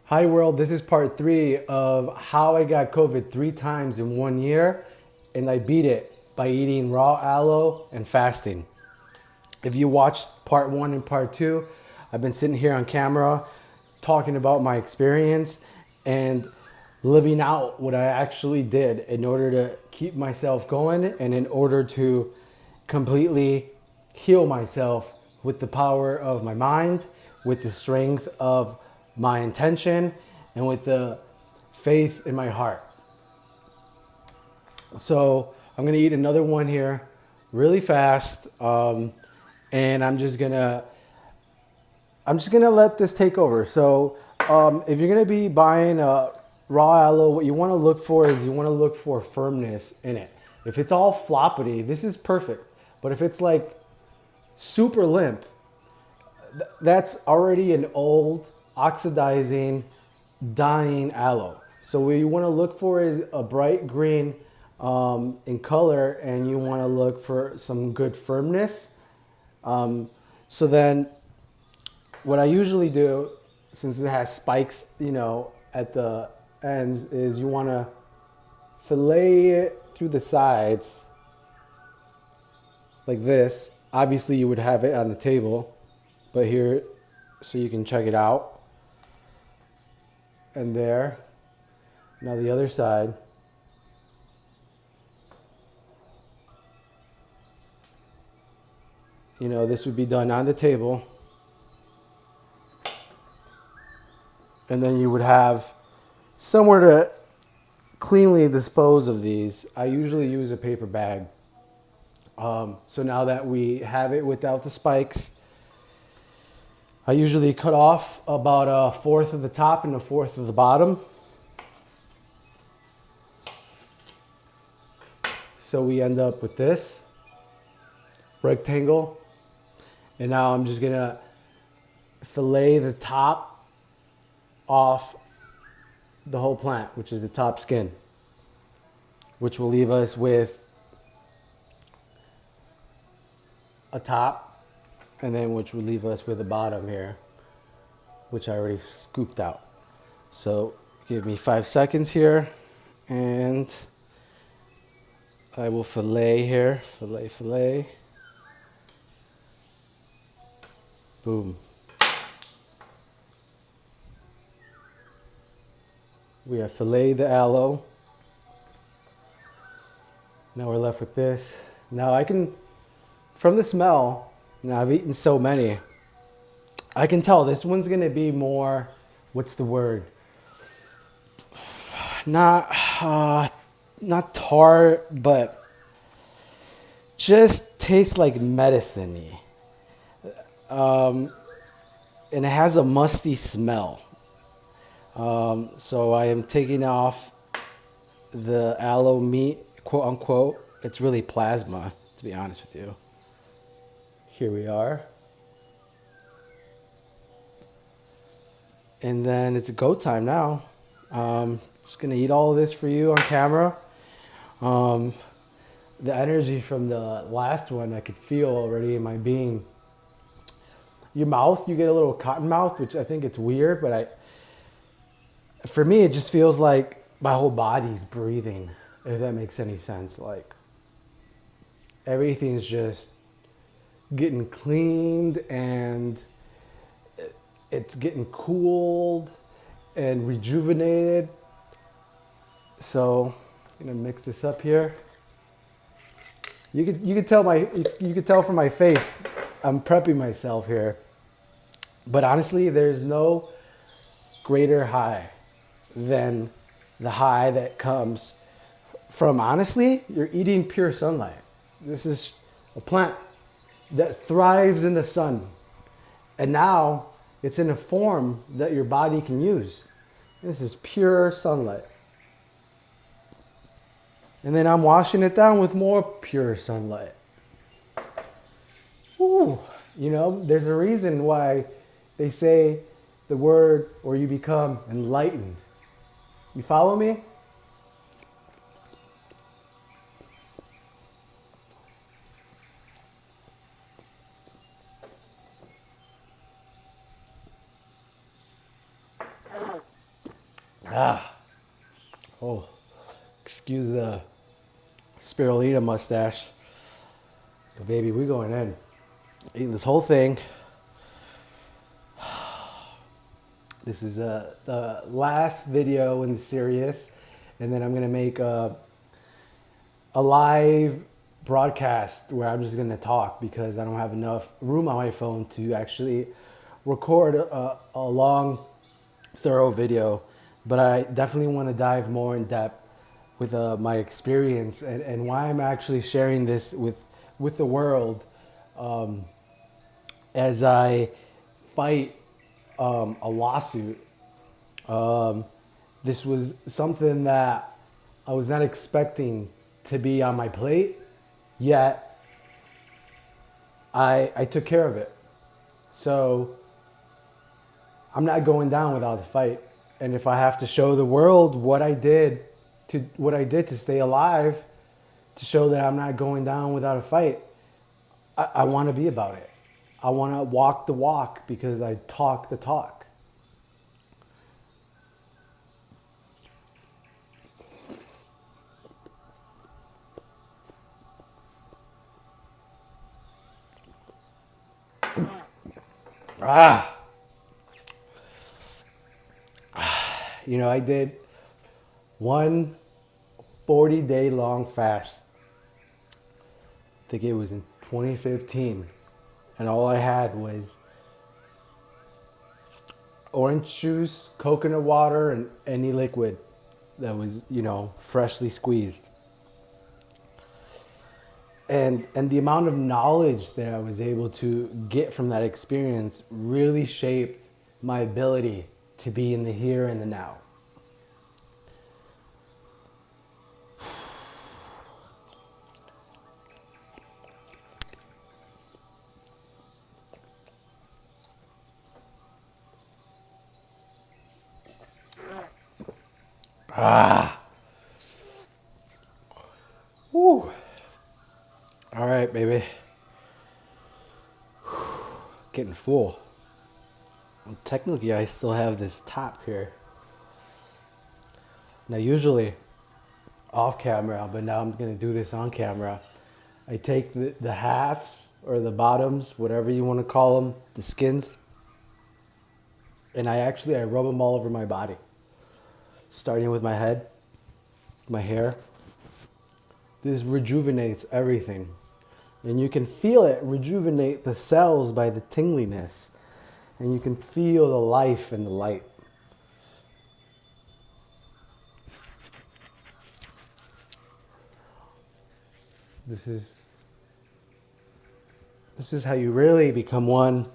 Hi world, this is part 3 of how I got COVID 3 times in 1 year, and I beat it by eating raw aloe and fasting. If you watched part 1 and part 2, I've been sitting here on camera talking about my experience and living out what I actually did in order to keep myself going and in order to completely heal myself with the power of my mind, with the strength of my intention, and with the faith in my heart. So I'm gonna eat another one here really fast, and I'm just gonna let this take over. So if you're gonna be buying raw aloe, what you want to look for is you want to look for firmness in it. If it's all floppity, this is perfect. But if it's like super limp, that's already an old, oxidizing, dying aloe. So what you want to look for is a bright green in color, and you want to look for some good firmness. So then what I usually do, since it has spikes, at the ends, is you want to fillet it through the sides like this. Obviously you would have it on the table, but here, so you can check it out. And there. Now the other side. This would be done on the table. And then you would have somewhere to cleanly dispose of these. I usually use a paper bag. So now that we have it without the spikes, I usually cut off about 1/4 of the top and 1/4 of the bottom. So we end up with this rectangle. And now I'm just gonna fillet the top off the whole plant, which is the top skin, which will leave us with a top, and then which will leave us with a bottom here, which I already scooped out. So give me 5 seconds here, and I will fillet here, fillet. Boom. We have filleted the aloe. Now we're left with this. Now I can, from the smell, now I've eaten so many, I can tell this one's gonna be more, what's the word? Not tart, but just tastes like medicine-y. And it has a musty smell. So I am taking off the aloe meat, quote unquote. It's really plasma, to be honest with you. Here we are. And then it's go time now. Just gonna eat all of this for you on camera. The energy from the last one I could feel already in my being. Your mouth, you get a little cotton mouth, which I think it's weird, but for me, it just feels like my whole body's breathing, if that makes any sense. Like everything's just getting cleaned, and it's getting cooled and rejuvenated. So I'm gonna mix this up here. You could tell from my face, I'm prepping myself here. But honestly, there's no greater high than the high that comes from, honestly, you're eating pure sunlight. This is a plant that thrives in the sun. And now it's in a form that your body can use. This is pure sunlight. And then I'm washing it down with more pure sunlight. Ooh, there's a reason why they say the word, or you become enlightened. You follow me? Ah, oh, excuse the spirulina mustache. But baby, we going in. Eating this whole thing. This is the last video in the series, and then I'm gonna make a live broadcast where I'm just gonna talk because I don't have enough room on my phone to actually record a long, thorough video. But I definitely want to dive more in depth with my experience and why I'm actually sharing this with the world as I fight a lawsuit. This was something that I was not expecting to be on my plate, yet I took care of it. So I'm not going down without a fight. And if I have to show the world what I did to stay alive, to show that I'm not going down without a fight, I want to be about it. I want to walk the walk because I talk the talk. Ah, I did one 40-day long fast. I think it was in 2015. And all I had was orange juice, coconut water, and any liquid that was, freshly squeezed. And the amount of knowledge that I was able to get from that experience really shaped my ability to be in the here and the now. Ah. Woo. All right, baby. Getting full. Technically, I still have this top here. Now, usually off camera, but now I'm going to do this on camera. I take the halves or the bottoms, whatever you want to call them, the skins, and I rub them all over my body, starting with my head, my hair. This rejuvenates everything. And you can feel it rejuvenate the cells by the tingliness. And you can feel the life and the light. This is how you really become one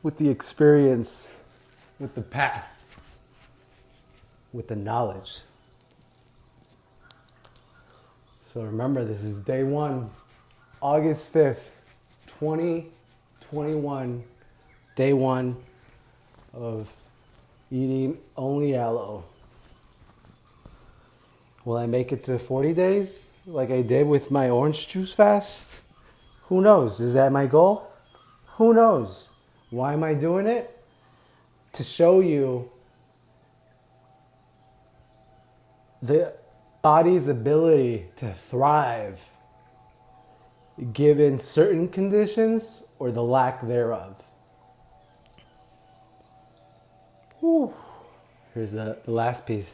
with the experience, with the path, with the knowledge. So remember, this is day one, August 5th, 2021, day one of eating only aloe. Will I make it to 40 days like I did with my orange juice fast? Who knows? Is that my goal? Who knows? Why am I doing it? To show you the body's ability to thrive given certain conditions or the lack thereof. Whew. Here's the last piece.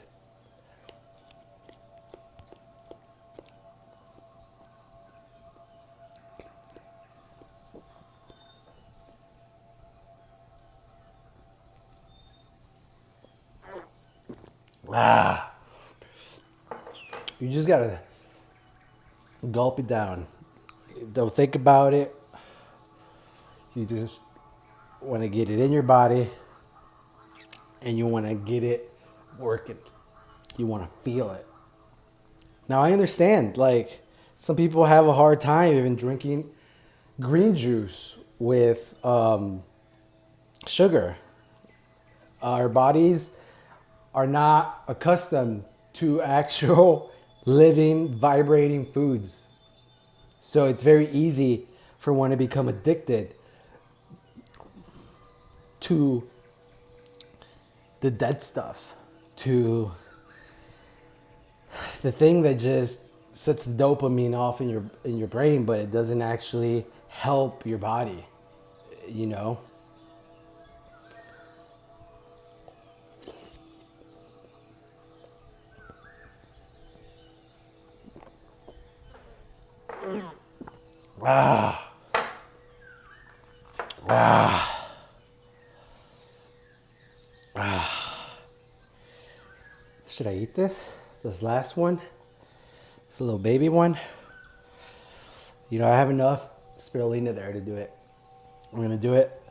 Ah. You just gotta gulp it down. Don't think about it. You just want to get it in your body and you want to get it working. You want to feel it. Now, I understand, like, some people have a hard time even drinking green juice with sugar. Our bodies are not accustomed to actual living, vibrating foods. So it's very easy for one to become addicted to the dead stuff. to the thing that just sets dopamine off in your brain, but it doesn't actually help your body, you know? Ah. Ah. Ah. Should I eat this? This last one? This little baby one? You know, I have enough spirulina there to do it. I'm gonna do it,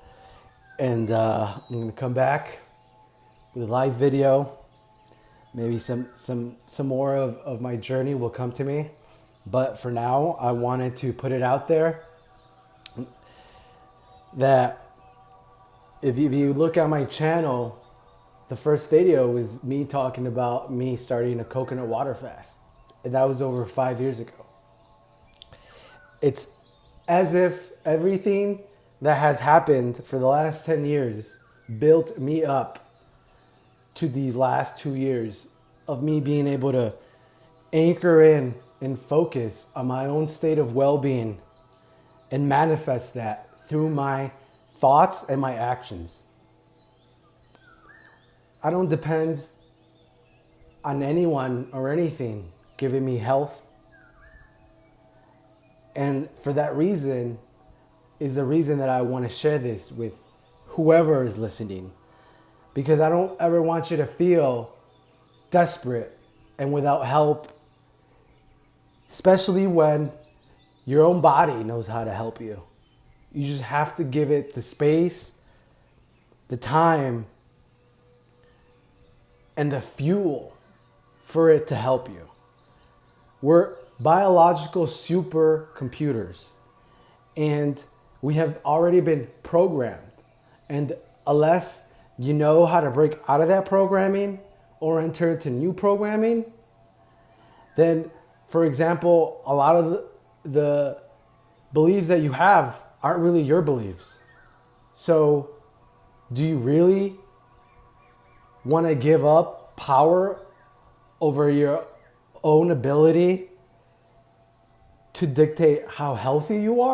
and I'm gonna come back with a live video. Maybe some more of my journey will come to me, but for now, I wanted to put it out there that if you look at my channel, the first video was me talking about me starting a coconut water fast, and that was over 5 years ago. It's as if everything that has happened for the last 10 years built me up to these last 2 years of me being able to anchor in and focus on my own state of well-being and manifest that through my thoughts and my actions. I don't depend on anyone or anything giving me health. And for that reason is the reason that I want to share this with whoever is listening. Because I don't ever want you to feel desperate and without help, especially when your own body knows how to help you. You just have to give it the space, the time, and the fuel for it to help you. We're biological supercomputers, and we have already been programmed. And unless you know how to break out of that programming or enter into new programming, then, for example, a lot of the beliefs that you have aren't really your beliefs. So do you really want to give up power over your own ability to dictate how healthy you are?